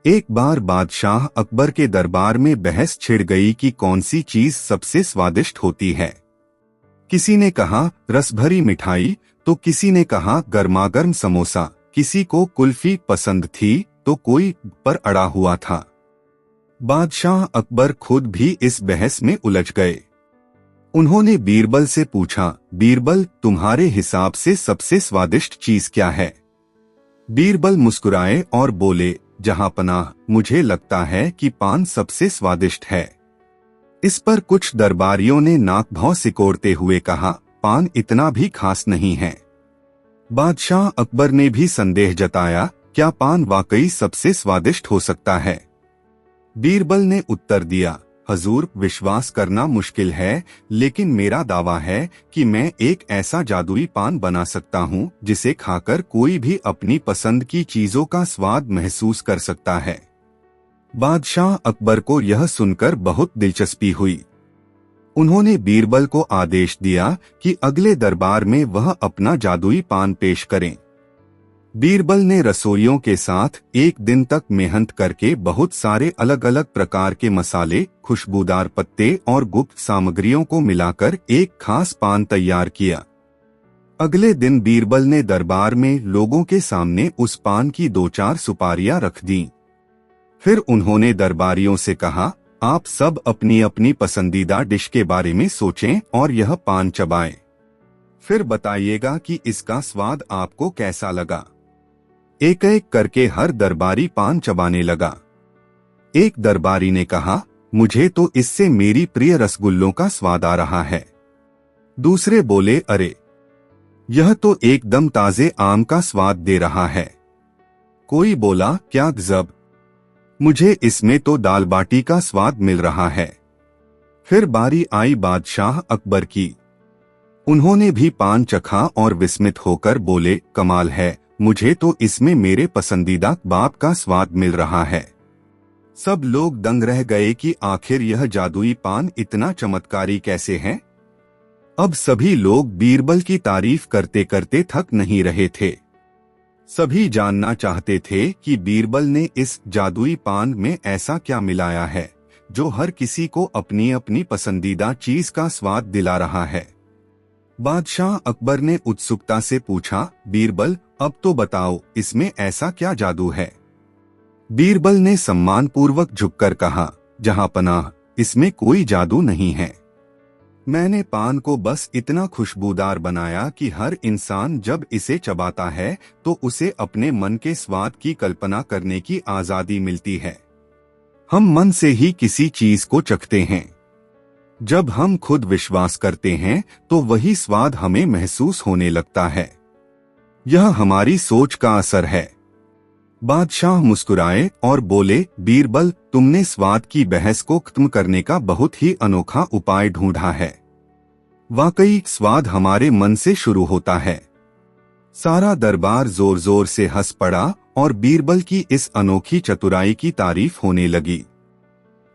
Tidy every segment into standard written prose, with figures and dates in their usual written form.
एक बार बादशाह अकबर के दरबार में बहस छिड़ गई कि कौन सी चीज सबसे स्वादिष्ट होती है। किसी ने कहा रसभरी मिठाई, तो किसी ने कहा गर्मागर्म समोसा, किसी को कुल्फी पसंद थी तो कोई पर अड़ा हुआ था। बादशाह अकबर खुद भी इस बहस में उलझ गए। उन्होंने बीरबल से पूछा, बीरबल तुम्हारे हिसाब से सबसे स्वादिष्ट चीज क्या है? बीरबल मुस्कुराए और बोले, जहांपनाह, मुझे लगता है कि पान सबसे स्वादिष्ट है। इस पर कुछ दरबारियों ने नाक भौं सिकोड़ते हुए कहा, पान इतना भी खास नहीं है। बादशाह अकबर ने भी संदेह जताया, क्या पान वाकई सबसे स्वादिष्ट हो सकता है? बीरबल ने उत्तर दिया, हजूर, विश्वास करना मुश्किल है, लेकिन मेरा दावा है कि मैं एक ऐसा जादुई पान बना सकता हूँ जिसे खाकर कोई भी अपनी पसंद की चीजों का स्वाद महसूस कर सकता है। बादशाह अकबर को यह सुनकर बहुत दिलचस्पी हुई। उन्होंने बीरबल को आदेश दिया कि अगले दरबार में वह अपना जादुई पान पेश करें। बीरबल ने रसोइयों के साथ एक दिन तक मेहनत करके बहुत सारे अलग अलग प्रकार के मसाले, खुशबूदार पत्ते और गुप्त सामग्रियों को मिलाकर एक खास पान तैयार किया। अगले दिन बीरबल ने दरबार में लोगों के सामने उस पान की 2-4 सुपारियां रख दी। फिर उन्होंने दरबारियों से कहा, आप सब अपनी अपनी पसंदीदा डिश के बारे में सोचें और यह पान चबाएं। फिर बताइएगा कि इसका स्वाद आपको कैसा लगा। एक एक करके हर दरबारी पान चबाने लगा। एक दरबारी ने कहा, मुझे तो इससे मेरी प्रिय रसगुल्लों का स्वाद आ रहा है। दूसरे बोले, अरे, यह तो एकदम ताजे आम का स्वाद दे रहा है। कोई बोला, क्या गजब, मुझे इसमें तो दाल बाटी का स्वाद मिल रहा है। फिर बारी आई बादशाह अकबर की। उन्होंने भी पान चखा और विस्मित होकर बोले, कमाल है, मुझे तो इसमें मेरे पसंदीदा कबाब का स्वाद मिल रहा है। सब लोग दंग रह गए कि आखिर यह जादुई पान इतना चमत्कारी कैसे है। अब सभी लोग बीरबल की तारीफ करते करते थक नहीं रहे थे। सभी जानना चाहते थे कि बीरबल ने इस जादुई पान में ऐसा क्या मिलाया है जो हर किसी को अपनी अपनी पसंदीदा चीज का स्वाद दिला रहा है। बादशाह अकबर ने उत्सुकता से पूछा, बीरबल, अब तो बताओ, इसमें ऐसा क्या जादू है? बीरबल ने सम्मानपूर्वक झुककर कहा, जहांपनाह, इसमें कोई जादू नहीं है। मैंने पान को बस इतना खुशबूदार बनाया कि हर इंसान जब इसे चबाता है तो उसे अपने मन के स्वाद की कल्पना करने की आजादी मिलती है। हम मन से ही किसी चीज को चखते हैं। जब हम खुद विश्वास करते हैं तो वही स्वाद हमें महसूस होने लगता है। यह हमारी सोच का असर है। बादशाह मुस्कुराए और बोले, बीरबल, तुमने स्वाद की बहस को खत्म करने का बहुत ही अनोखा उपाय ढूंढा है। वाकई स्वाद हमारे मन से शुरू होता है। सारा दरबार जोर जोर से हंस पड़ा और बीरबल की इस अनोखी चतुराई की तारीफ होने लगी।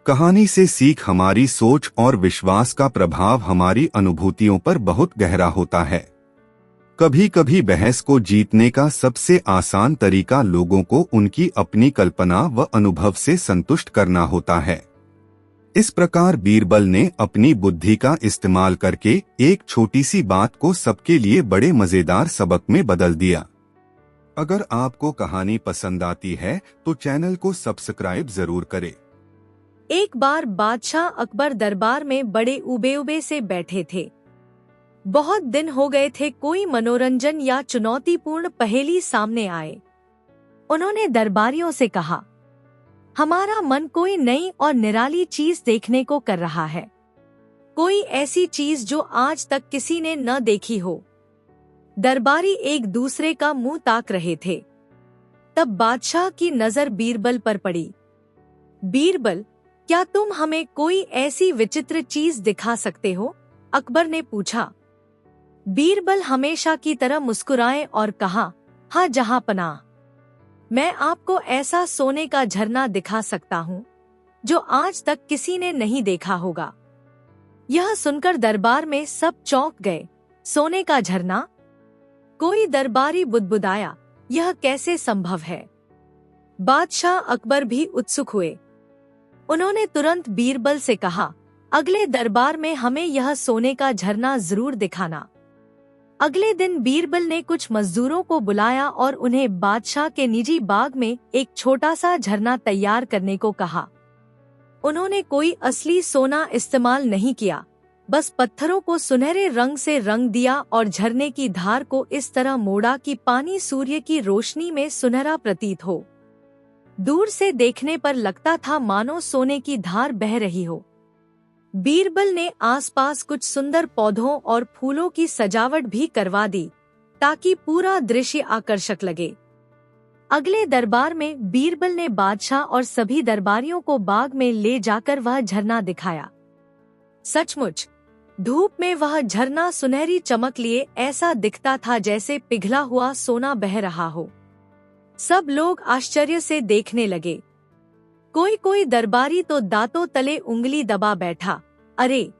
कहानी से सीख, हमारी सोच और विश्वास का प्रभाव हमारी अनुभूतियों पर बहुत गहरा होता है। कभी कभी बहस को जीतने का सबसे आसान तरीका लोगों को उनकी अपनी कल्पना व अनुभव से संतुष्ट करना होता है। इस प्रकार बीरबल ने अपनी बुद्धि का इस्तेमाल करके एक छोटी सी बात को सबके लिए बड़े मजेदार सबक में बदल दिया। अगर आपको कहानी पसंद आती है तो चैनल को सब्सक्राइब जरूर करें। एक बार बादशाह अकबर दरबार में बड़े उबे उबे से बैठे थे। बहुत दिन हो गए थे कोई मनोरंजन या चुनौतीपूर्ण पहेली सामने आए। उन्होंने दरबारियों से कहा, हमारा मन कोई नई और निराली चीज देखने को कर रहा है। कोई ऐसी चीज जो आज तक किसी ने न देखी हो। दरबारी एक दूसरे का मुंह ताक रहे थे। तब बादशाह की नजर बीरबल पर पड़ी। बीरबल, क्या तुम हमें कोई ऐसी विचित्र चीज दिखा सकते हो? अकबर ने पूछा। बीरबल हमेशा की तरह मुस्कुराए और कहा, हाँ जहांपनाह, मैं आपको ऐसा सोने का झरना दिखा सकता हूँ जो आज तक किसी ने नहीं देखा होगा। यह सुनकर दरबार में सब चौंक गए। सोने का झरना? कोई दरबारी बुदबुदाया, यह कैसे संभव है? बादशाह अकबर भी उत्सुक हुए। उन्होंने तुरंत बीरबल से कहा, अगले दरबार में हमें यह सोने का झरना जरूर दिखाना। अगले दिन बीरबल ने कुछ मजदूरों को बुलाया और उन्हें बादशाह के निजी बाग में एक छोटा सा झरना तैयार करने को कहा। उन्होंने कोई असली सोना इस्तेमाल नहीं किया, बस पत्थरों को सुनहरे रंग से रंग दिया और झरने की धार को इस तरह मोड़ा कि पानी सूर्य की रोशनी में सुनहरा प्रतीत हो। दूर से देखने पर लगता था मानो सोने की धार बह रही हो। बीरबल ने आसपास कुछ सुंदर पौधों और फूलों की सजावट भी करवा दी ताकि पूरा दृश्य आकर्षक लगे। अगले दरबार में बीरबल ने बादशाह और सभी दरबारियों को बाग में ले जाकर वह झरना दिखाया। सचमुच धूप में वह झरना सुनहरी चमक लिए ऐसा दिखता था जैसे पिघला हुआ सोना बह रहा हो। सब लोग आश्चर्य से देखने लगे। कोई कोई दरबारी तो दांतों तले उंगली दबा बैठा, अरे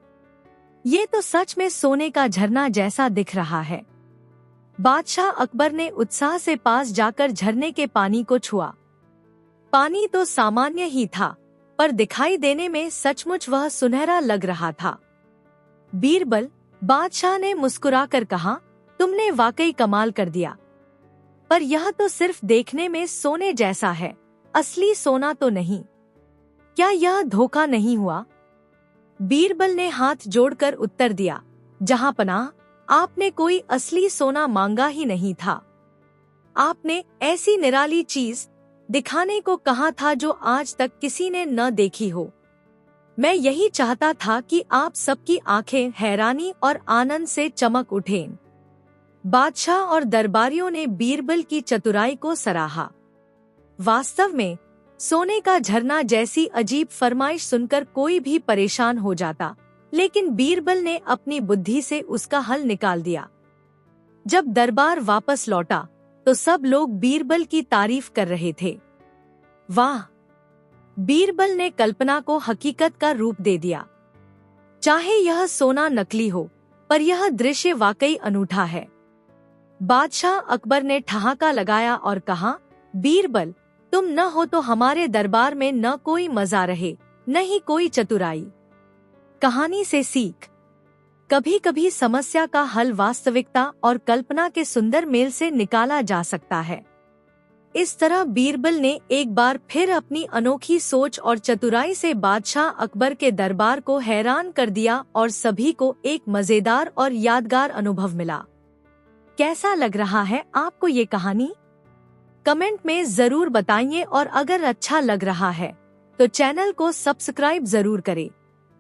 ये तो सच में सोने का झरना जैसा दिख रहा है। बादशाह अकबर ने उत्साह से पास जाकर झरने के पानी को छुआ। पानी तो सामान्य ही था, पर दिखाई देने में सचमुच वह सुनहरा लग रहा था। बीरबल, बादशाह ने मुस्कुराकर कहा, तुमने वाकई कमाल कर दिया, पर यह तो सिर्फ देखने में सोने जैसा है, असली सोना तो नहीं। क्या यह धोखा नहीं हुआ? बीरबल ने हाथ जोड़कर उत्तर दिया, जहां पनाह, आपने कोई असली सोना मांगा ही नहीं था। आपने ऐसी निराली चीज दिखाने को कहा था जो आज तक किसी ने न देखी हो। मैं यही चाहता था कि आप सबकी आंखें हैरानी और आनंद से चमक उठें। बादशाह और दरबारियों ने बीरबल की चतुराई को सराहा। वास्तव में सोने का झरना जैसी अजीब फरमाइश सुनकर कोई भी परेशान हो जाता, लेकिन बीरबल ने अपनी बुद्धि से उसका हल निकाल दिया। जब दरबार वापस लौटा तो सब लोग बीरबल की तारीफ कर रहे थे। वाह, बीरबल ने कल्पना को हकीकत का रूप दे दिया। चाहे यह सोना नकली हो, पर यह दृश्य वाकई अनूठा है। बादशाह अकबर ने ठहाका लगाया और कहा, बीरबल, तुम न हो तो हमारे दरबार में न कोई मजा रहे, न ही कोई चतुराई। कहानी से सीख, कभी कभी समस्या का हल वास्तविकता और कल्पना के सुंदर मेल से निकाला जा सकता है। इस तरह बीरबल ने एक बार फिर अपनी अनोखी सोच और चतुराई से बादशाह अकबर के दरबार को हैरान कर दिया और सभी को एक मजेदार और यादगार अनुभव मिला। कैसा लग रहा है आपको ये कहानी? कमेंट में जरूर बताइए और अगर अच्छा लग रहा है तो चैनल को सब्सक्राइब जरूर करें।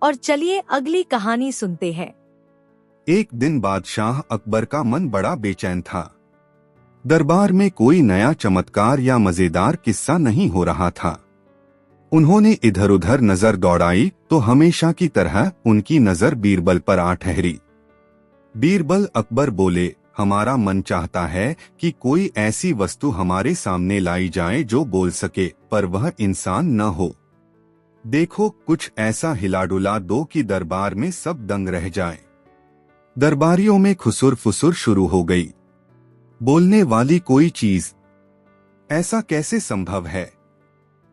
और चलिए अगली कहानी सुनते हैं। एक दिन बादशाह अकबर का मन बड़ा बेचैन था। दरबार में कोई नया चमत्कार या मजेदार किस्सा नहीं हो रहा था। उन्होंने इधर उधर नजर दौड़ाई तो हमेशा की तरह उनकी नजर बीरबल पर आ ठहरी। बीरबल अकबर बोले, हमारा मन चाहता है कि कोई ऐसी वस्तु हमारे सामने लाई जाए जो बोल सके, पर वह इंसान न हो। देखो, कुछ ऐसा हिला डुला दो कि दरबार में सब दंग रह जाए। दरबारियों में खुसुर फुसुर शुरू हो गई। बोलने वाली कोई चीज, ऐसा कैसे संभव है?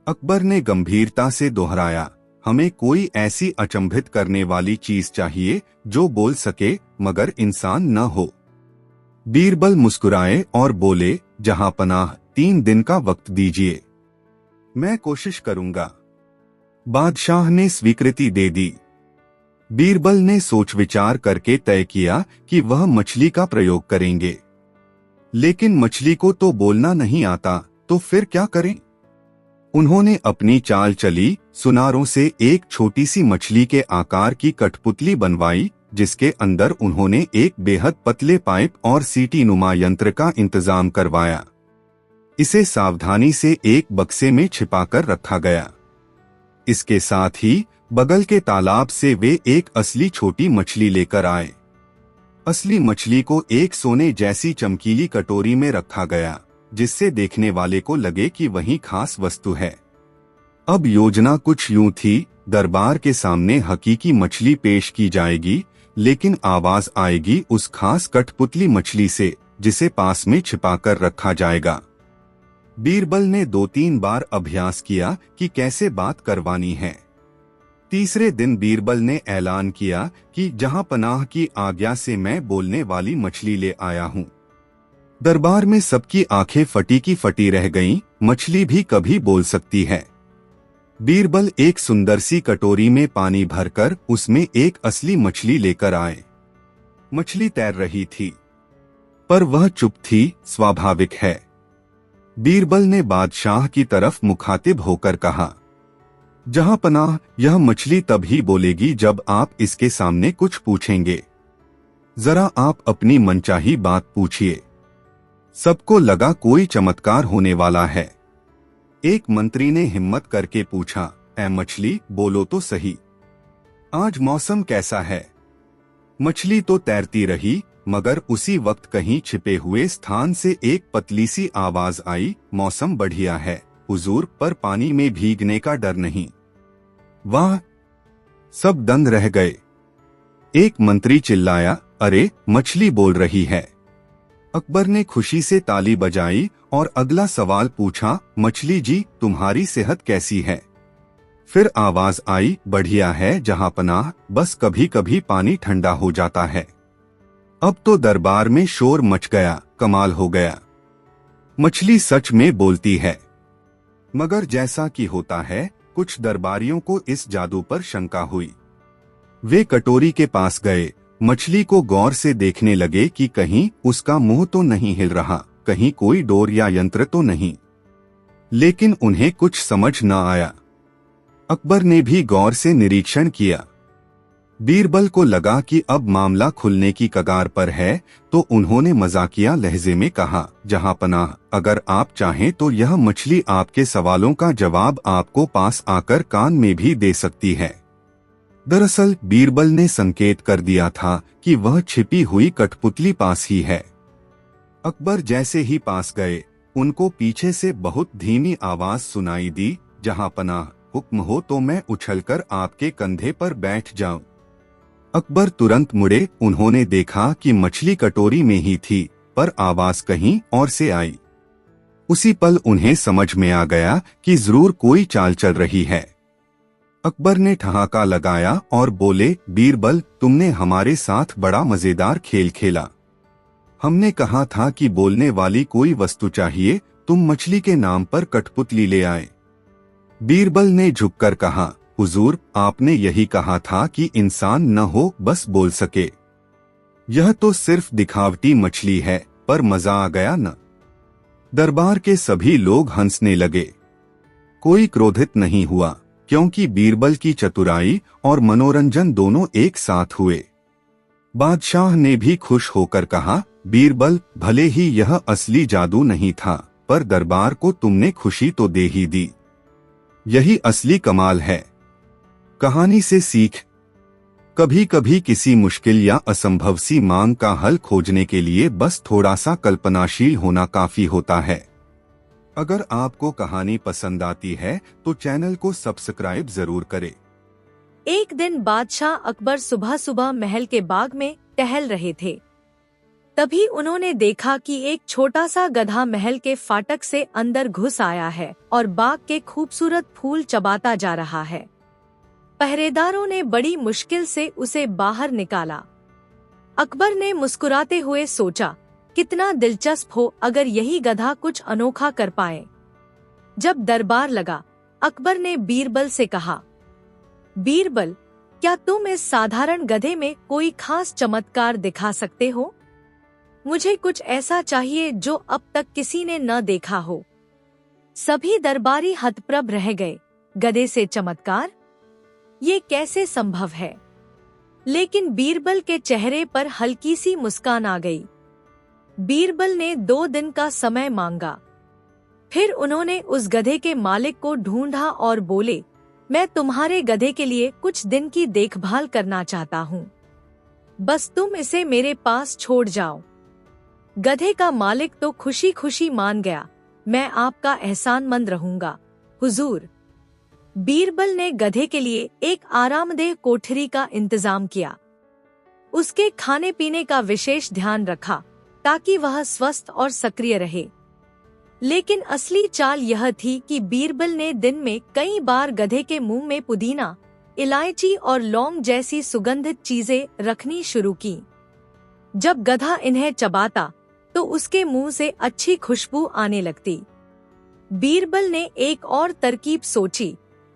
अकबर ने गंभीरता से दोहराया, हमें कोई ऐसी अचंभित करने वाली चीज चाहिए जो बोल सके मगर इंसान न हो। बीरबल मुस्कुराए और बोले, जहां पनाह, 3 दिन का वक्त दीजिए, मैं कोशिश करूंगा। बादशाह ने स्वीकृति दे दी। बीरबल ने सोच विचार करके तय किया कि वह मछली का प्रयोग करेंगे। लेकिन मछली को तो बोलना नहीं आता, तो फिर क्या करें? उन्होंने अपनी चाल चली, सुनारों से एक छोटी सी मछली के आकार की कठपुतली बनवाई, जिसके अंदर उन्होंने एक बेहद पतले पाइप और सीटी नुमा यंत्र का इंतजाम करवाया। इसे सावधानी से एक बक्से में छिपाकर रखा गया। इसके साथ ही बगल के तालाब से वे एक असली छोटी मछली लेकर आए। असली मछली को एक सोने जैसी चमकीली कटोरी में रखा गया, जिससे देखने वाले को लगे कि वही खास वस्तु है। अब योजना कुछ यूं थी, दरबार के सामने हकीकी मछली पेश की जाएगी, लेकिन आवाज आएगी उस खास कठपुतली मछली से, जिसे पास में छिपाकर रखा जाएगा। बीरबल ने 2-3 बार अभ्यास किया कि कैसे बात करवानी है। तीसरे दिन बीरबल ने ऐलान किया कि जहां पनाह की आज्ञा से मैं बोलने वाली मछली ले आया हूं। दरबार में सबकी आंखें फटी की फटी रह गईं, मछली भी कभी बोल सकती है। बीरबल एक सुंदर सी कटोरी में पानी भरकर उसमें एक असली मछली लेकर आए। मछली तैर रही थी, पर वह चुप थी, स्वाभाविक है। बीरबल ने बादशाह की तरफ मुखातिब होकर कहा, जहां पनाह, यह मछली तभी बोलेगी जब आप इसके सामने कुछ पूछेंगे। जरा आप अपनी मनचाही बात पूछिए। सबको लगा कोई चमत्कार होने वाला है। एक मंत्री ने हिम्मत करके पूछा, ऐ मछली, बोलो तो सही, आज मौसम कैसा है? मछली तो तैरती रही, मगर उसी वक्त कहीं छिपे हुए स्थान से एक पतली सी आवाज आई, मौसम बढ़िया है हुजूर, पर पानी में भीगने का डर नहीं। वाह! सब दंग रह गए। एक मंत्री चिल्लाया, अरे, मछली बोल रही है। अकबर ने खुशी से ताली बजाई और अगला सवाल पूछा, मछली जी, तुम्हारी सेहत कैसी है? फिर आवाज आई, बढ़िया है जहां पनाह, बस कभी कभी पानी ठंडा हो जाता है। अब तो दरबार में शोर मच गया, कमाल हो गया, मछली सच में बोलती है। मगर जैसा कि होता है, कुछ दरबारियों को इस जादू पर शंका हुई। वे कटोरी के पास गए, मछली को गौर से देखने लगे कि कहीं उसका मुंह तो नहीं हिल रहा, कहीं कोई डोर या यंत्र तो नहीं। लेकिन उन्हें कुछ समझ न आया। अकबर ने भी गौर से निरीक्षण किया। बीरबल को लगा कि अब मामला खुलने की कगार पर है, तो उन्होंने मजाकिया लहजे में कहा, जहां पनाह, अगर आप चाहें तो यह मछली आपके सवालों का जवाब आपको पास आकर कान में भी दे सकती है। दरअसल बीरबल ने संकेत कर दिया था कि वह छिपी हुई कठपुतली पास ही है। अकबर जैसे ही पास गए, उनको पीछे से बहुत धीमी आवाज सुनाई दी, जहां पनाह, हुक्म हो तो मैं उछलकर आपके कंधे पर बैठ जाऊं। अकबर तुरंत मुड़े, उन्होंने देखा कि मछली कटोरी में ही थी, पर आवाज कहीं और से आई। उसी पल उन्हें समझ में आ गया कि जरूर कोई चाल चल रही है। अकबर ने ठहाका लगाया और बोले, बीरबल, तुमने हमारे साथ बड़ा मजेदार खेल खेला। हमने कहा था कि बोलने वाली कोई वस्तु चाहिए, तुम मछली के नाम पर कठपुतली ले आए। बीरबल ने झुककर कहा, हुजूर, आपने यही कहा था कि इंसान न हो, बस बोल सके। यह तो सिर्फ दिखावटी मछली है, पर मजा आ गया न? दरबार के सभी लोग हंसने लगे। कोई क्रोधित नहीं हुआ, क्योंकि बीरबल की चतुराई और मनोरंजन दोनों एक साथ हुए। बादशाह ने भी खुश होकर कहा, बीरबल, भले ही यह असली जादू नहीं था, पर दरबार को तुमने खुशी तो दे ही दी। यही असली कमाल है। कहानी से सीख, कभी कभी किसी मुश्किल या असंभव सी मांग का हल खोजने के लिए बस थोड़ा सा कल्पनाशील होना काफी होता है। अगर आपको कहानी पसंद आती है तो चैनल को सब्सक्राइब जरूर करें। एक दिन बादशाह अकबर सुबह सुबह महल के बाग में टहल रहे थे। तभी उन्होंने देखा कि एक छोटा सा गधा महल के फाटक से अंदर घुस आया है और बाग के खूबसूरत फूल चबाता जा रहा है। पहरेदारों ने बड़ी मुश्किल से उसे बाहर निकाला। अकबर ने मुस्कुराते हुए सोचा, कितना दिलचस्प हो अगर यही गधा कुछ अनोखा कर पाए। जब दरबार लगा, अकबर ने बीरबल से कहा, बीरबल, क्या तुम इस साधारण गधे में कोई खास चमत्कार दिखा सकते हो? मुझे कुछ ऐसा चाहिए जो अब तक किसी ने न देखा हो। सभी दरबारी हतप्रभ रह गए। गधे से चमत्कार? ये कैसे संभव है? लेकिन बीरबल के चेहरे पर हल्की सी मुस्कान आ गई। बीरबल ने 2 दिन का समय मांगा। फिर उन्होंने उस गधे के मालिक को ढूंढा और बोले, मैं तुम्हारे गधे के लिए कुछ दिन की देखभाल करना चाहता हूँ। बस तुम इसे मेरे पास छोड़ जाओ। गधे का मालिक तो खुशी खुशी मान गया, मैं आपका एहसानमंद रहूंगा, हुजूर। बीरबल ने गधे के लिए एक आरामदेह कोठरी का इंतजाम किया। उसके खाने पीने का विशेष ध्यान रखा ताकि वह स्वस्थ और सक्रिय रहे। लेकिन असली चाल यह थी कि बीरबल ने दिन में कई बार गधे के मुंह में पुदीना, इलायची और लौंग जैसी सुगंधित चीजें रखनी शुरू की। जब गधा इन्हें चबाता तो उसके मुंह से अच्छी खुशबू आने लगती। बीरबल ने एक और तरकीब सोची।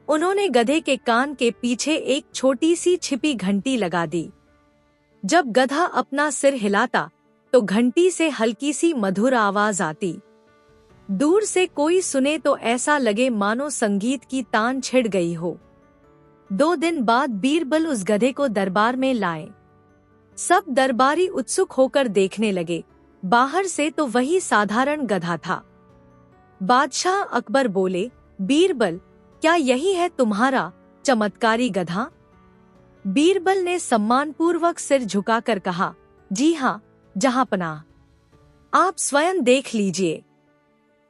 उन्होंने गधे के कान के पीछे एक छोटी सी छिपी घंटी लगा दी। जब गधा अपना सिर हिलाता तो घंटी से हल्की सी मधुर आवाज आती। दूर से कोई सुने तो ऐसा लगे मानो संगीत की तान छिड़ गई हो। 2 दिन बाद बीरबल उस गधे को दरबार में लाए। सब दरबारी उत्सुक होकर देखने लगे। बाहर से तो वही साधारण गधा था। बादशाह अकबर बोले, बीरबल, क्या यही है तुम्हारा चमत्कारी गधा? बीरबल ने सम्मानपूर्वक सिर झुकाकर कहा, जी हाँ जहांपनाह, आप स्वयं देख लीजिए।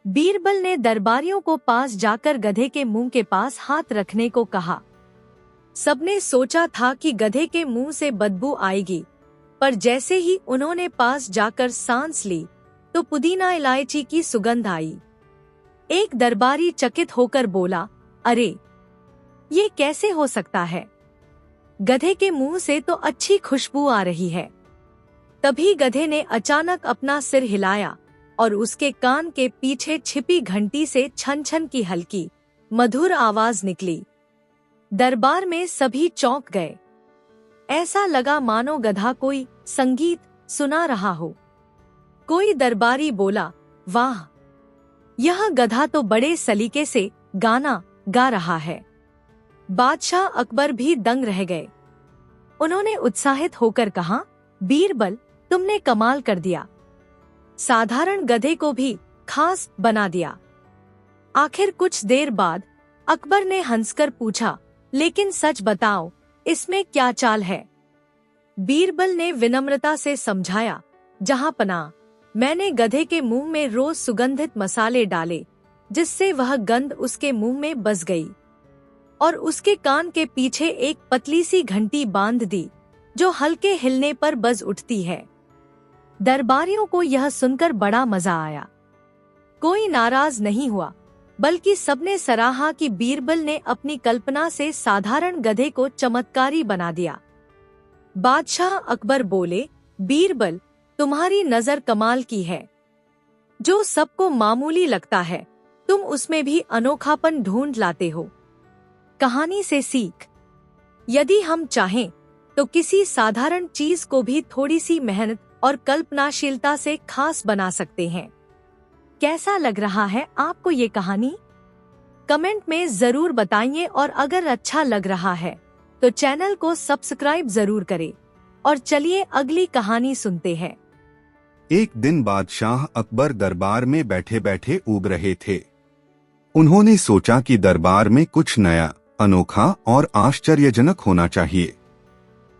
बीरबल ने दरबारियों को पास जाकर गधे के मुंह के पास हाथ रखने को कहा। सबने सोचा था कि गधे के मुंह से बदबू आएगी, पर जैसे ही उन्होंने पास जाकर सांस ली तो पुदीना इलायची की सुगंध आई। एक दरबारी चकित होकर बोला, अरे ये कैसे हो सकता है? गधे के मुंह से तो अच्छी खुशबू आ रही है। तभी गधे ने अचानक अपना सिर हिलाया और उसके कान के पीछे छिपी घंटी से छन छन की हल्की मधुर आवाज निकली। दरबार में सभी चौंक गए। ऐसा लगा मानो गधा कोई संगीत सुना रहा हो। कोई दरबारी बोला, वाह, यह गधा तो बड़े सलीके से गाना गा रहा है। बादशाह अकबर भी दंग रह गए। उन्होंने उत्साहित होकर कहा, बीरबल, तुमने कमाल कर दिया। साधारण गधे को भी खास बना दिया। आखिर कुछ देर बाद अकबर ने हंसकर पूछा, लेकिन सच बताओ, इसमें क्या चाल है? बीरबल ने विनम्रता से समझाया, जहांपनाह, मैंने गधे के मुंह में रोज सुगंधित मसाले डाले, जिससे वह गंध उसके मुंह में बस गई, और उसके कान के पीछे एक पतली सी घंटी बांध दी, जो हल्के हिलने पर बज उठती है। दरबारियों को यह सुनकर बड़ा मजा आया। कोई नाराज नहीं हुआ, बल्कि सबने सराहा कि बीरबल ने अपनी कल्पना से साधारण गधे को चमत्कारी बना दिया। बादशाह अकबर बोले, बीरबल, तुम्हारी नजर कमाल की है। जो सबको मामूली लगता है, तुम उसमें भी अनोखापन ढूंढ लाते हो। कहानी से सीख, यदि हम चाहें तो किसी साधारण चीज को भी थोड़ी सी मेहनत और कल्पनाशीलता से खास बना सकते हैं। कैसा लग रहा है आपको ये कहानी? कमेंट में जरूर बताइए, और अगर अच्छा लग रहा है तो चैनल को सब्सक्राइब जरूर करें। और चलिए अगली कहानी सुनते हैं। एक दिन बादशाह अकबर दरबार में बैठे बैठे ऊब रहे थे। उन्होंने सोचा कि दरबार में कुछ नया, अनोखा और आश्चर्यजनक होना चाहिए।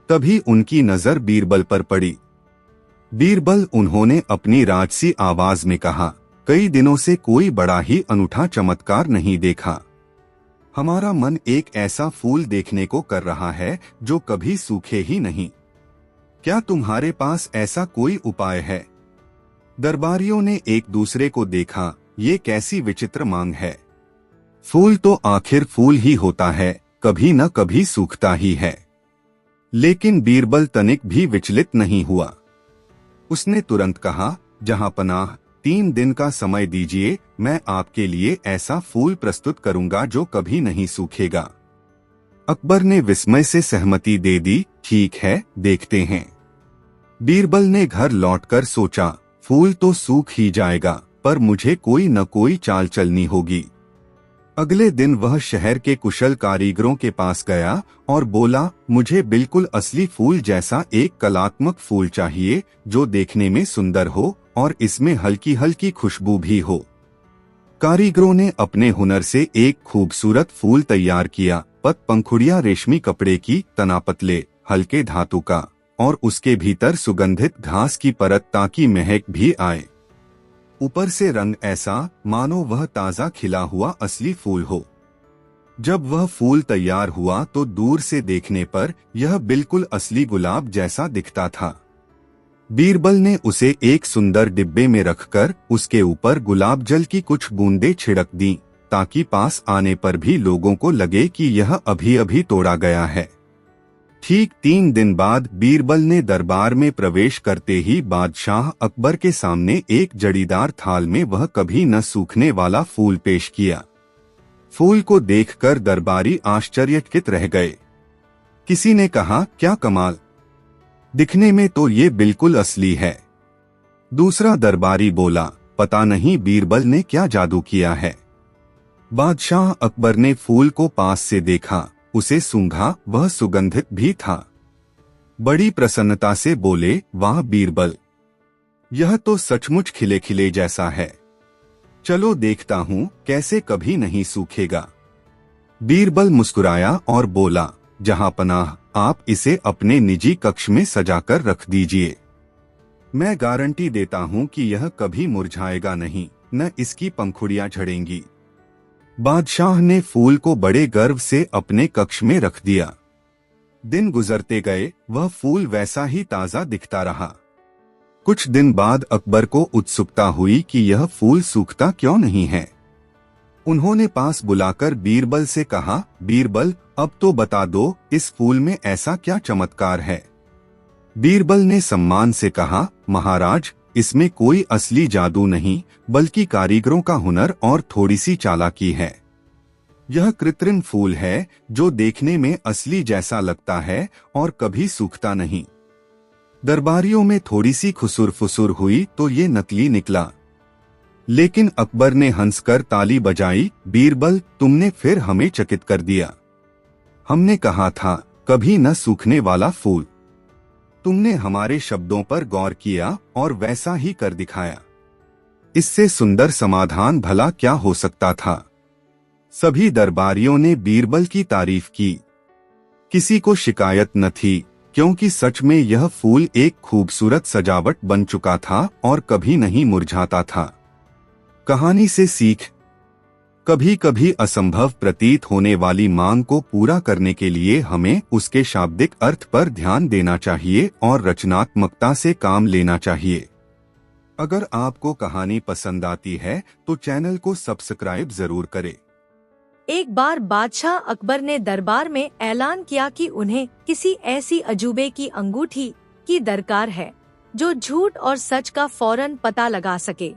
तभी उनकी नजर बीरबल पर पड़ी। बीरबल, उन्होंने अपनी राजसी आवाज में कहा, कई दिनों से कोई बड़ा ही अनूठा चमत्कार नहीं देखा। हमारा मन एक ऐसा फूल देखने को कर रहा है जो कभी सूखे ही नहीं। क्या तुम्हारे पास ऐसा कोई उपाय है? दरबारियों ने एक दूसरे को देखा। ये कैसी विचित्र मांग है। फूल तो आखिर फूल ही होता है, कभी न कभी सूखता ही है। लेकिन बीरबल तनिक भी विचलित नहीं हुआ। उसने तुरंत कहा, जहांपनाह, 3 दिन का समय दीजिए, मैं आपके लिए ऐसा फूल प्रस्तुत करूंगा जो कभी नहीं सूखेगा। अकबर ने विस्मय से सहमति दे दी। ठीक है, देखते हैं। बीरबल ने घर लौटकर सोचा, फूल तो सूख ही जाएगा, पर मुझे कोई न कोई चाल चलनी होगी। अगले दिन वह शहर के कुशल कारीगरों के पास गया और बोला, मुझे बिल्कुल असली फूल जैसा एक कलात्मक फूल चाहिए, जो देखने में सुंदर हो और इसमें हल्की हल्की खुशबू भी हो। कारीगरों ने अपने हुनर से एक खूबसूरत फूल तैयार किया। पंखुड़ियां रेशमी कपड़े की, तना पतले, हल्के धातु का, और उसके भीतर सुगंधित घास की परत, ताकि महक भी आए। ऊपर से रंग ऐसा मानो वह ताजा खिला हुआ असली फूल हो। जब वह फूल तैयार हुआ तो दूर से देखने पर यह बिल्कुल असली गुलाब जैसा दिखता था। बीरबल ने उसे एक सुंदर डिब्बे में रखकर उसके ऊपर गुलाब जल की कुछ बूंदें छिड़क दी, ताकि पास आने पर भी लोगों को लगे कि यह अभी अभी तोड़ा गया है। ठीक 3 दिन बाद बीरबल ने दरबार में प्रवेश करते ही बादशाह अकबर के सामने एक जड़ीदार थाल में वह कभी न सूखने वाला फूल पेश किया। फूल को देखकर दरबारी आश्चर्यचकित रह गए। किसी ने कहा, क्या कमाल, दिखने में तो ये बिल्कुल असली है। दूसरा दरबारी बोला, पता नहीं बीरबल ने क्या जादू किया है। बादशाह अकबर ने फूल को पास से देखा, उसे सूंघा, वह सुगंधित भी था। बड़ी प्रसन्नता से बोले, वाह बीरबल, यह तो सचमुच खिले खिले जैसा है। चलो देखता हूँ कैसे कभी नहीं सूखेगा। बीरबल मुस्कुराया और बोला, जहांपनाह, आप इसे अपने निजी कक्ष में सजाकर रख दीजिए। मैं गारंटी देता हूँ कि यह कभी मुरझाएगा नहीं, न इसकी पंखुड़ियां झड़ेंगी। बादशाह ने फूल को बड़े गर्व से अपने कक्ष में रख दिया। दिन गुजरते गए, वह फूल वैसा ही ताजा दिखता रहा। कुछ दिन बाद अकबर को उत्सुकता हुई कि यह फूल सूखता क्यों नहीं है। उन्होंने पास बुलाकर बीरबल से कहा, बीरबल, अब तो बता दो, इस फूल में ऐसा क्या चमत्कार है। बीरबल ने सम्मान से कहा, महाराज, इसमें कोई असली जादू नहीं, बल्कि कारीगरों का हुनर और थोड़ी सी चालाकी है। यह कृत्रिम फूल है जो देखने में असली जैसा लगता है और कभी सूखता नहीं। दरबारियों में थोड़ी सी खुसुर फुसुर हुई तो ये नकली निकला। लेकिन अकबर ने हंसकर ताली बजाई, बीरबल, तुमने फिर हमें चकित कर दिया। हमने कहा था, कभी न सूखने वाला फूल। तुमने हमारे शब्दों पर गौर किया और वैसा ही कर दिखाया। इससे सुंदर समाधान भला क्या हो सकता था। सभी दरबारियों ने बीरबल की तारीफ की। किसी को शिकायत न थी, क्योंकि सच में यह फूल एक खूबसूरत सजावट बन चुका था और कभी नहीं मुरझाता था। कहानी से सीख, कभी कभी असंभव प्रतीत होने वाली मांग को पूरा करने के लिए हमें उसके शाब्दिक अर्थ पर ध्यान देना चाहिए और रचनात्मकता से काम लेना चाहिए। अगर आपको कहानी पसंद आती है तो चैनल को सब्सक्राइब जरूर करें। एक बार बादशाह अकबर ने दरबार में ऐलान किया कि उन्हें किसी ऐसी अजूबे की अंगूठी की दरकार है जो झूठ और सच का फौरन पता लगा सके।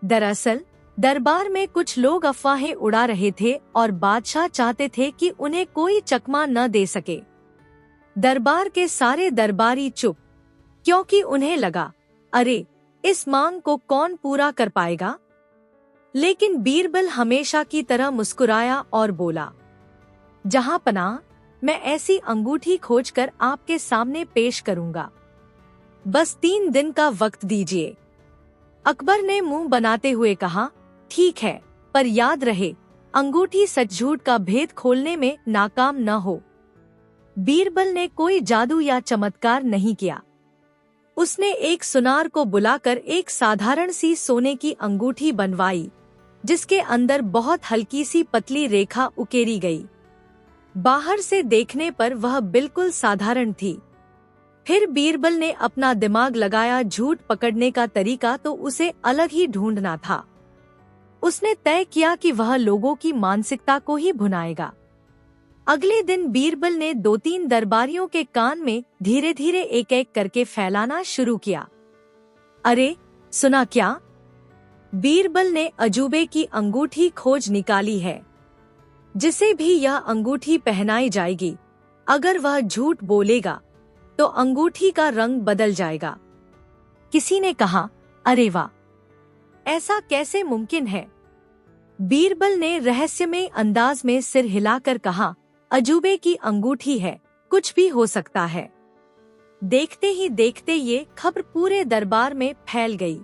दरअसल दरबार में कुछ लोग अफवाहें उड़ा रहे थे और बादशाह चाहते थे कि उन्हें कोई चकमा न दे सके। दरबार के सारे दरबारी चुप, क्योंकि उन्हें लगा, अरे, इस मांग को कौन पूरा कर पाएगा। लेकिन बीरबल हमेशा की तरह मुस्कुराया और बोला, जहांपनाह, मैं ऐसी अंगूठी खोजकर आपके सामने पेश करूंगा। बस 3 दिन का वक्त दीजिए। अकबर ने मुंह बनाते हुए कहा, ठीक है, पर याद रहे, अंगूठी सच झूठ का भेद खोलने में नाकाम न हो। बीरबल ने कोई जादू या चमत्कार नहीं किया। उसने एक सुनार को बुलाकर एक साधारण सी सोने की अंगूठी बनवाई, जिसके अंदर बहुत हल्की सी पतली रेखा उकेरी गई। बाहर से देखने पर वह बिल्कुल साधारण थी। फिर बीरबल ने अपना दिमाग लगाया। झूठ पकड़ने का तरीका तो उसे अलग ही ढूंढना था। उसने तय किया कि वह लोगों की मानसिकता को ही भुनाएगा। अगले दिन बीरबल ने 2-3 दरबारियों के कान में धीरे धीरे एक एक करके फैलाना शुरू किया। अरे, सुना क्या? बीरबल ने अजूबे की अंगूठी खोज निकाली है। जिसे भी यह अंगूठी पहनाई जाएगी, अगर वह झूठ बोलेगा तो अंगूठी का रंग बदल जाएगा। किसी ने कहा, अरे वाह, ऐसा कैसे मुमकिन है? बीरबल ने रहस्यमय अंदाज में सिर हिलाकर कहा, अजूबे की अंगूठी है, कुछ भी हो सकता है। देखते ही देखते ये खबर पूरे दरबार में फैल गई।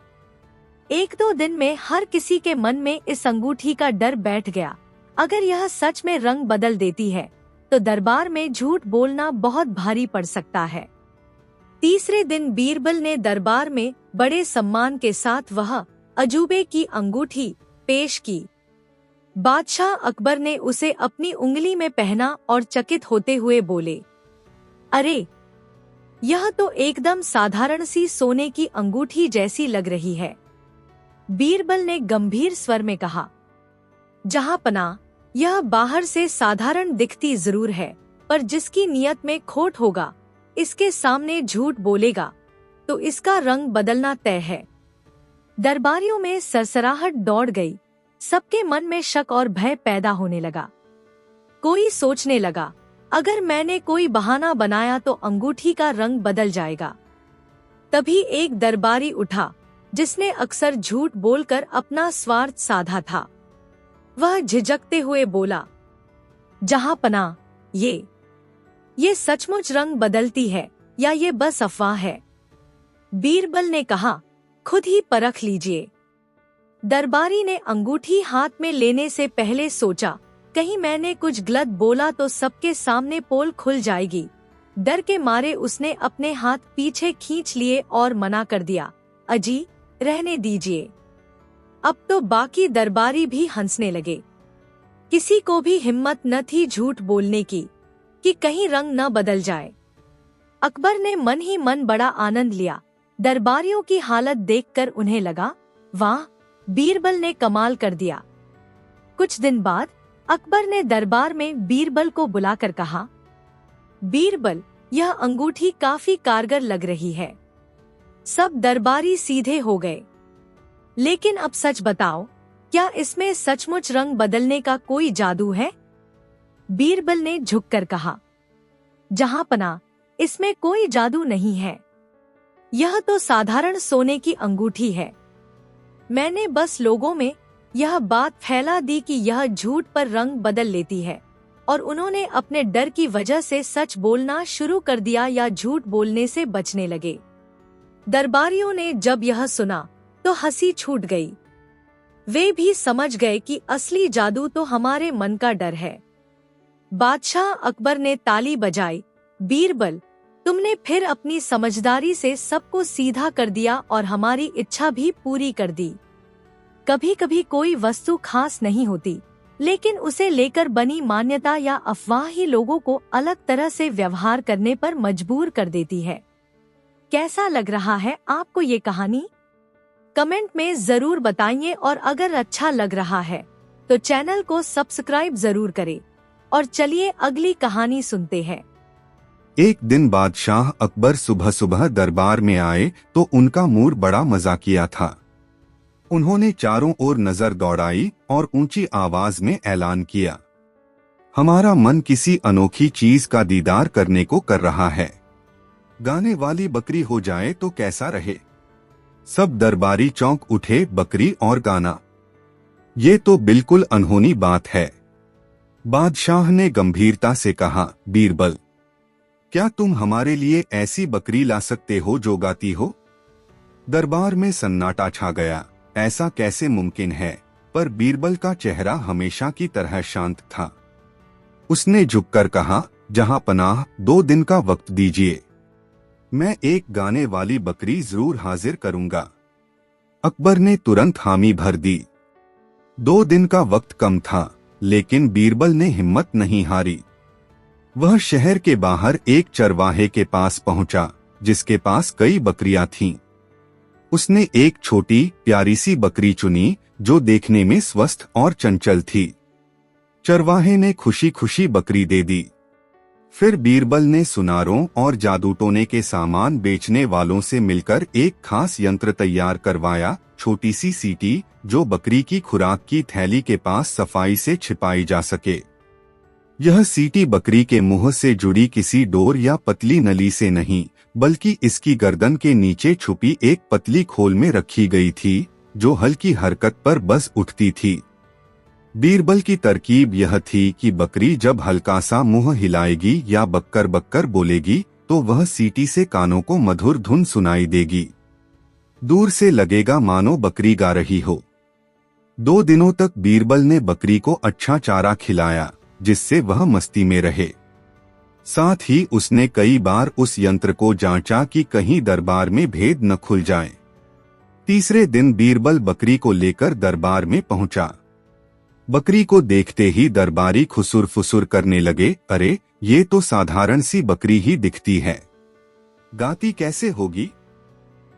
1-2 दिन में हर किसी के मन में इस अंगूठी का डर बैठ गया। अगर यह सच में रंग बदल देती है तो दरबार में झूठ बोलना बहुत भारी पड़ सकता है। तीसरे दिन बीरबल ने दरबार में बड़े सम्मान के साथ वह अजूबे की अंगूठी पेश की। बादशाह अकबर ने उसे अपनी उंगली में पहना और चकित होते हुए बोले, अरे, यह तो एकदम साधारण सी सोने की अंगूठी जैसी लग रही है। बीरबल ने गंभीर स्वर में कहा, जहांपना, यह बाहर से साधारण दिखती जरूर है, पर जिसकी नियत में खोट होगा, इसके सामने झूठ बोलेगा, तो इसका रंग बदलना तय है। दरबारियों में सरसराहट दौड़ गई। सबके मन में शक और भय पैदा होने लगा। कोई सोचने लगा, अगर मैंने कोई बहाना बनाया तो अंगूठी का रंग बदल जाएगा। तभी एक दरबारी उठा, जिसने अक्सर झूठ बोलकर अपना स्वार्थ साधा था। वह झिझकते हुए बोला, जहांपना, ये सचमुच रंग बदलती है या ये बस अफवाह है? बीरबल ने कहा, खुद ही परख लीजिए। दरबारी ने अंगूठी हाथ में लेने से पहले सोचा, कहीं मैंने कुछ गलत बोला तो सबके सामने पोल खुल जाएगी। डर के मारे उसने अपने हाथ पीछे खींच लिए और मना कर दिया, अजी, रहने दीजिए। अब तो बाकी दरबारी भी हंसने लगे। किसी को भी हिम्मत न थी झूठ बोलने की, कि कहीं रंग न बदल जाए। अकबर ने मन ही मन बड़ा आनंद लिया। दरबारियों की हालत देखकर उन्हें लगा, वाह, बीरबल ने कमाल कर दिया। कुछ दिन बाद अकबर ने दरबार में बीरबल को बुलाकर कहा, बीरबल, यह अंगूठी काफी कारगर लग रही है। सब दरबारी सीधे हो गए। लेकिन अब सच बताओ, क्या इसमें सचमुच रंग बदलने का कोई जादू है? बीरबल ने झुककर कहा, जहांपना, इसमें कोई जादू नहीं है। यह तो साधारण सोने की अंगूठी है। मैंने बस लोगों में यह बात फैला दी कि यह झूठ पर रंग बदल लेती है, और उन्होंने अपने डर की वजह से सच बोलना शुरू कर दिया या झूठ बोलने से बचने लगे। दरबारियों ने जब यह सुना तो हंसी छूट गई। वे भी समझ गए कि असली जादू तो हमारे मन का डर है। बादशाह अकबर ने ताली बजाई, बीरबल, तुमने फिर अपनी समझदारी से सबको सीधा कर दिया और हमारी इच्छा भी पूरी कर दी। कभी कभी कोई वस्तु खास नहीं होती, लेकिन उसे लेकर बनी मान्यता या अफवाह ही लोगों को अलग तरह से व्यवहार करने पर मजबूर कर देती है। कैसा लग रहा है आपको ये कहानी? कमेंट में जरूर बताइए, और अगर अच्छा लग रहा है तो चैनल को सब्सक्राइब जरूर करें। और चलिए अगली कहानी सुनते हैं। एक दिन बादशाह अकबर सुबह सुबह दरबार में आए तो उनका मूड बड़ा मजाकिया था। उन्होंने चारों ओर नजर दौड़ाई और ऊंची आवाज में ऐलान किया, हमारा मन किसी अनोखी चीज का दीदार करने को कर रहा है। गाने वाली बकरी हो जाए तो कैसा रहे? सब दरबारी चौंक उठे। बकरी और गाना, ये तो बिल्कुल अनहोनी बात है। बादशाह ने गंभीरता से कहा, बीरबल, क्या तुम हमारे लिए ऐसी बकरी ला सकते हो जो गाती हो? दरबार में सन्नाटा छा गया। ऐसा कैसे मुमकिन है? पर बीरबल का चेहरा हमेशा की तरह शांत था। उसने झुककर कहा, जहां पनाह, 2 दिन का वक्त दीजिए, मैं एक गाने वाली बकरी जरूर हाजिर करूंगा। अकबर ने तुरंत हामी भर दी। 2 दिन का वक्त कम था, लेकिन बीरबल ने हिम्मत नहीं हारी। वह शहर के बाहर एक चरवाहे के पास पहुंचा, जिसके पास कई बकरियां थीं। उसने एक छोटी प्यारी सी बकरी चुनी, जो देखने में स्वस्थ और चंचल थी। चरवाहे ने खुशी खुशी बकरी दे दी। फिर बीरबल ने सुनारों और जादू टोने के सामान बेचने वालों से मिलकर एक खास यंत्र तैयार करवाया, छोटी सी सीटी, जो बकरी की खुराक की थैली के पास सफाई से छिपाई जा सके। यह सीटी बकरी के मुंह से जुड़ी किसी डोर या पतली नली से नहीं, बल्कि इसकी गर्दन के नीचे छुपी एक पतली खोल में रखी गई थी, जो हल्की हरकत पर बस उठती थी। बीरबल की तरकीब यह थी कि बकरी जब हल्का सा मुंह हिलाएगी या बक्कर बक्कर बोलेगी, तो वह सीटी से कानों को मधुर धुन सुनाई देगी। दूर से लगेगा मानो बकरी गा रही हो। 2 दिनों तक बीरबल ने बकरी को अच्छा चारा खिलाया, जिससे वह मस्ती में रहे। साथ ही उसने कई बार उस यंत्र को जांचा कि कहीं दरबार में भेद न खुल जाए। तीसरे दिन बीरबल बकरी को लेकर दरबार में पहुंचा। बकरी को देखते ही दरबारी खुसुर फुसुर करने लगे, अरे, ये तो साधारण सी बकरी ही दिखती है। गाती कैसे होगी?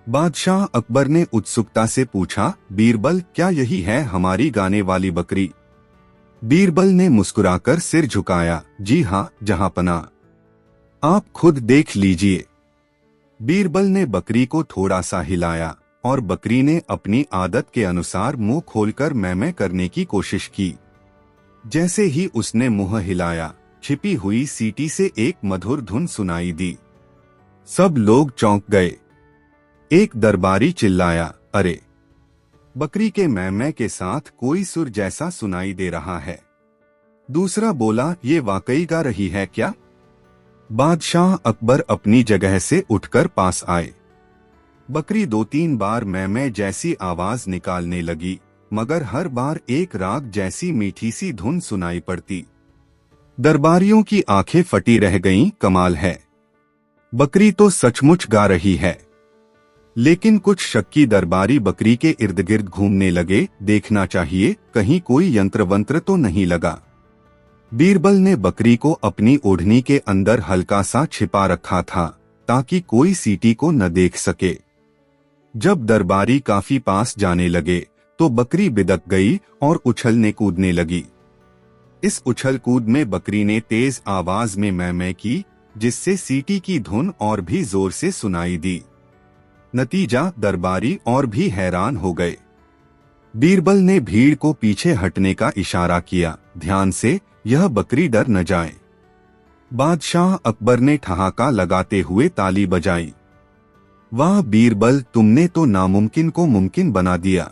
बादशाह अकबर ने उत्सुकता से पूछा। बीरबल, क्या यही है हमारी गाने वाली बकरी? बीरबल ने मुस्कुराकर सिर झुकाया। जी हाँ जहांपनाह, आप खुद देख लीजिए। बीरबल ने बकरी को थोड़ा सा हिलाया और बकरी ने अपनी आदत के अनुसार मुंह खोलकर मैं करने की कोशिश की। जैसे ही उसने मुंह हिलाया, छिपी हुई सीटी से एक मधुर धुन सुनाई दी। सब लोग चौंक गए। एक दरबारी चिल्लाया, अरे, बकरी के मैं के साथ कोई सुर जैसा सुनाई दे रहा है। दूसरा बोला, ये वाकई गा रही है क्या? बादशाह अकबर अपनी जगह से उठकर पास आए। बकरी 2-3 बार मैं जैसी आवाज निकालने लगी, मगर हर बार एक राग जैसी मीठी सी धुन सुनाई पड़ती। दरबारियों की आंखें फटी रह गईं। कमाल है, बकरी तो सचमुच गा रही है। लेकिन कुछ शक्की दरबारी बकरी के इर्द गिर्द घूमने लगे। देखना चाहिए, कहीं कोई यंत्र वंत्र तो नहीं लगा। बीरबल ने बकरी को अपनी ओढ़नी के अंदर हल्का सा छिपा रखा था ताकि कोई सीटी को न देख सके। जब दरबारी काफी पास जाने लगे तो बकरी बिदक गई और उछलने कूदने लगी। इस उछल कूद में बकरी ने तेज आवाज में मैं की, जिससे सीटी की धुन और भी जोर से सुनाई दी। नतीजा, दरबारी और भी हैरान हो गए। बीरबल ने भीड़ को पीछे हटने का इशारा किया। ध्यान से, यह बकरी डर न जाए। बादशाह अकबर ने ठहाका लगाते हुए ताली बजाई। वाह बीरबल, तुमने तो नामुमकिन को मुमकिन बना दिया।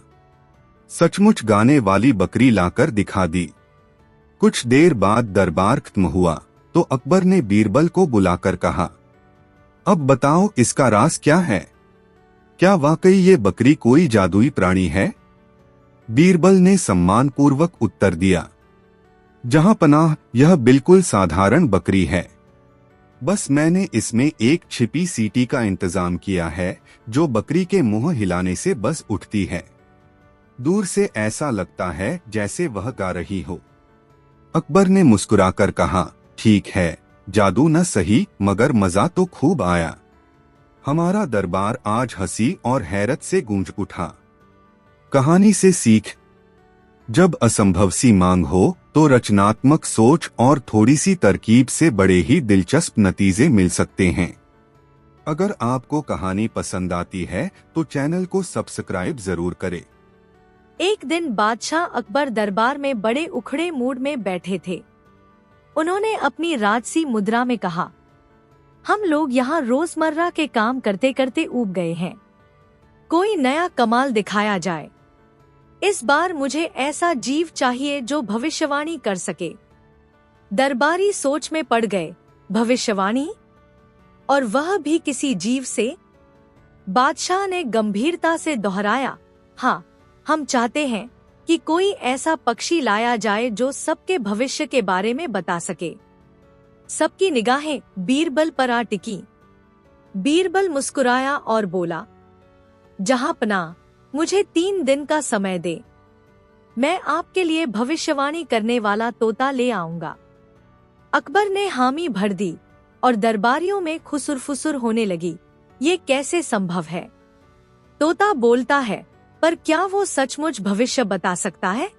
सचमुच गाने वाली बकरी लाकर दिखा दी। कुछ देर बाद दरबार खत्म हुआ तो अकबर ने बीरबल को बुलाकर कहा, अब बताओ इसका राज क्या है? क्या वाकई ये बकरी कोई जादुई प्राणी है? बीरबल ने सम्मानपूर्वक उत्तर दिया, जहांपनाह, यह बिल्कुल साधारण बकरी है। बस मैंने इसमें एक छिपी सीटी का इंतजाम किया है जो बकरी के मुंह हिलाने से बस उठती है। दूर से ऐसा लगता है जैसे वह गा रही हो। अकबर ने मुस्कुराकर कहा, ठीक है, जादू न सही मगर मजा तो खूब आया। हमारा दरबार आज हंसी और हैरत से गूंज उठा। कहानी से सीख, जब असंभव सी मांग हो तो रचनात्मक सोच और थोड़ी सी तरकीब से बड़े ही दिलचस्प नतीजे मिल सकते हैं। अगर आपको कहानी पसंद आती है तो चैनल को सब्सक्राइब जरूर करें। एक दिन बादशाह अकबर दरबार में बड़े उखड़े मूड में बैठे थे। उन्होंने अपनी राजसी मुद्रा में कहा, हम लोग यहाँ रोजमर्रा के काम करते करते ऊब गए हैं। कोई नया कमाल दिखाया जाए। इस बार मुझे ऐसा जीव चाहिए जो भविष्यवाणी कर सके। दरबारी सोच में पड़ गए। भविष्यवाणी? और वह भी किसी जीव से? बादशाह ने गंभीरता से दोहराया, हाँ, हम चाहते हैं कि कोई ऐसा पक्षी लाया जाए जो सबके भविष्य के बारे में बता सके। सबकी निगाहें बीरबल पर आ टिकी। बीरबल मुस्कुराया और बोला, जहांपनाह, मुझे 3 दिन का समय दे। मैं आपके लिए भविष्यवाणी करने वाला तोता ले आऊंगा। अकबर ने हामी भर दी और दरबारियों में खुसुर-फुसुर होने लगी। ये कैसे संभव है? तोता बोलता है, पर क्या वो सचमुच भविष्य बता सकता है?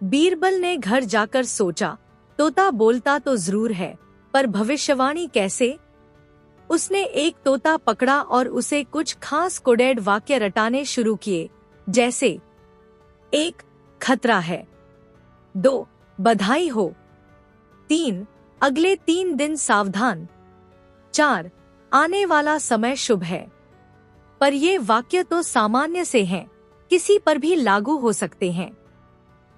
बीरबल ने घर जाकर सोचा, तोता बोलता तो जरूर है, पर भविष्यवाणी कैसे? उसने एक तोता पकड़ा और उसे कुछ खास कोडेड वाक्य रटाने शुरू किए, जैसे 1. खतरा है। 2. बधाई हो। 3. अगले 3 दिन सावधान। 4. आने वाला समय शुभ है। पर ये वाक्य तो सामान्य से हैं, किसी पर भी लागू हो सकते हैं।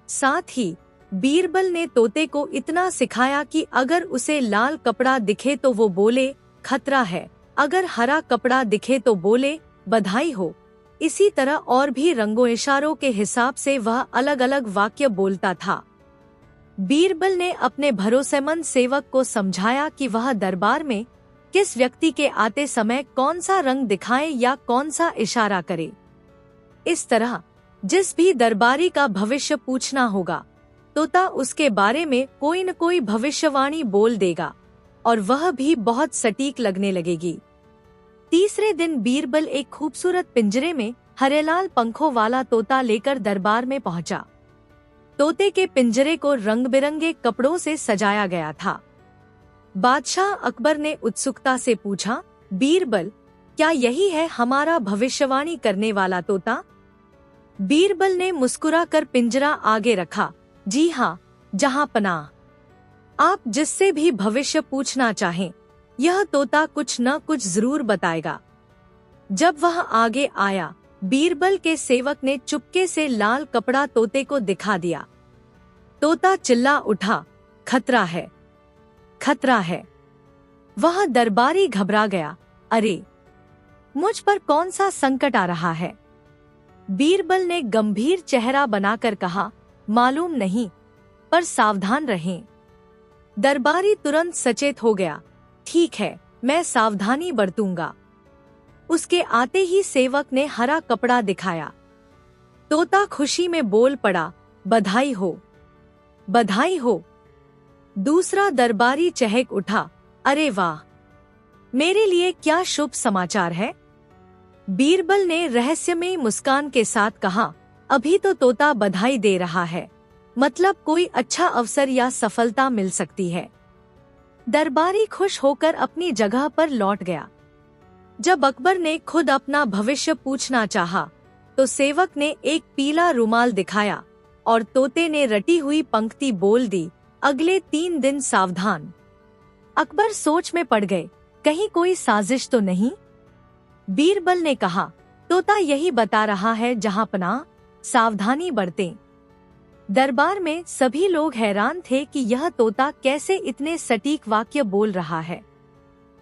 साथ ही बीरबल ने तोते को इतना सिखाया कि अगर उसे लाल कपड़ा दिखे तो वो बोले खतरा है, अगर हरा कपड़ा दिखे तो बोले बधाई हो। इसी तरह और भी रंगों इशारों के हिसाब से वह अलग अलग वाक्य बोलता था। बीरबल ने अपने भरोसेमंद सेवक को समझाया कि वह दरबार में किस व्यक्ति के आते समय कौन सा रंग दिखाए या कौन सा इशारा करे। इस तरह जिस भी दरबारी का भविष्य पूछना होगा, तोता उसके बारे में कोई न कोई भविष्यवाणी बोल देगा और वह भी बहुत सटीक लगने लगेगी। तीसरे दिन बीरबल एक खूबसूरत पिंजरे में हरेलाल पंखों वाला तोता लेकर दरबार में पहुंचा। तोते के पिंजरे को रंग बिरंगे कपड़ों से सजाया गया था। बादशाह अकबर ने उत्सुकता से पूछा, बीरबल, क्या यही है हमारा भविष्यवाणी करने वाला तोता? बीरबल ने मुस्कुराकर पिंजरा आगे रखा। जी हाँ, जहाँ पनाह, आप जिससे भी भविष्य पूछना चाहें, यह तोता कुछ न कुछ जरूर बताएगा। जब वह आगे आया, बीरबल के सेवक ने चुपके से लाल कपड़ा तोते को दिखा दिया। तोता चिल्ला उठा, खतरा है, खतरा है। वह दरबारी घबरा गया। अरे, मुझ पर कौन सा संकट आ रहा है? बीरबल ने गंभीर चेहरा बनाकर कहा, मालूम नहीं, पर सावधान रहें। दरबारी तुरंत सचेत हो गया। ठीक है, मैं सावधानी बरतूंगा। उसके आते ही सेवक ने हरा कपड़ा दिखाया। तोता खुशी में बोल पड़ा, बधाई हो, बधाई हो। दूसरा दरबारी चहक उठा, अरे वाह, मेरे लिए क्या शुभ समाचार है? बीरबल ने रहस्यमयी मुस्कान के साथ कहा, अभी तो तोता बधाई दे रहा है, मतलब कोई अच्छा अवसर या सफलता मिल सकती है। दरबारी खुश होकर अपनी जगह पर लौट गया। जब अकबर ने खुद अपना भविष्य पूछना चाहा, तो सेवक ने एक पीला रुमाल दिखाया और तोते ने रटी हुई पंक्ति बोल दी, अगले 3 दिन सावधान। अकबर सोच में पड़ गए, कहीं कोई साजिश तो नहीं? बीरबल ने कहा, तोता यही बता रहा है जहाँ पनाह, सावधानी बरतें। दरबार में सभी लोग हैरान थे कि यह तोता कैसे इतने सटीक वाक्य बोल रहा है।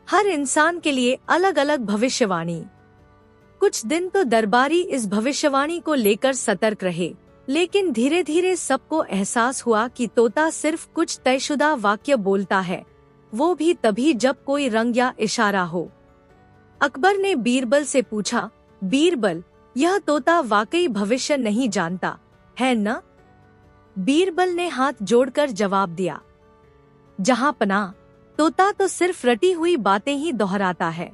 हर इंसान के लिए अलग अलग भविष्यवाणी। कुछ दिन तो दरबारी इस भविष्यवाणी को लेकर सतर्क रहे, लेकिन धीरे धीरे सबको एहसास हुआ कि तोता सिर्फ कुछ तयशुदा वाक्य बोलता है, वो भी तभी जब कोई रंग या इशारा हो। अकबर ने बीरबल से पूछा, बीरबल, यह तोता वाकई भविष्य नहीं जानता है न? बीरबल ने हाथ जोड़कर जवाब दिया, जहाँ पनाह, तोता तो सिर्फ रटी हुई बातें ही दोहराता है।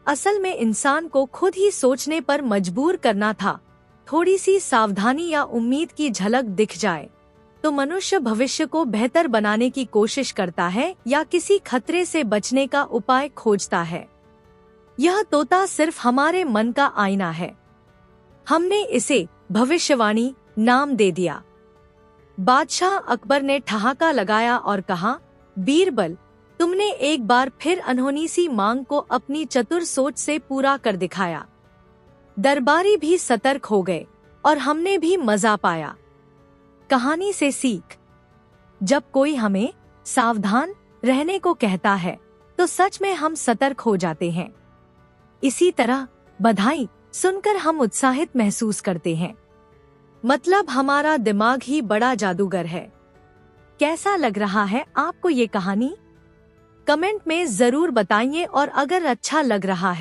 असल में इंसान को खुद ही सोचने पर मजबूर करना था। थोड़ी सी सावधानी या उम्मीद की झलक दिख जाए तो मनुष्य भविष्य को बेहतर बनाने की कोशिश करता है या किसी खतरे से बचने का उपाय खोजता है। यह तोता सिर्फ हमारे मन का आईना है। हमने इसे भविष्यवाणी नाम दे दिया। बादशाह अकबर ने ठहाका लगाया और कहा, बीरबल, तुमने एक बार फिर अनहोनी सी मांग को अपनी चतुर सोच से पूरा कर दिखाया। दरबारी भी सतर्क हो गए और हमने भी मजा पाया। कहानी से सीख, जब कोई हमें सावधान रहने को कहता है तो सच में हम सतर्क हो जाते हैं। इसी तरह बधाई सुनकर हम उत्साहित महसूस करते हैं, मतलब हमारा दिमाग ही बड़ा जादूगर है। कैसा लग रहा है आपको ये कहानी? कमेंट में जरूर बताइए और अगर अच्छा लग रहा है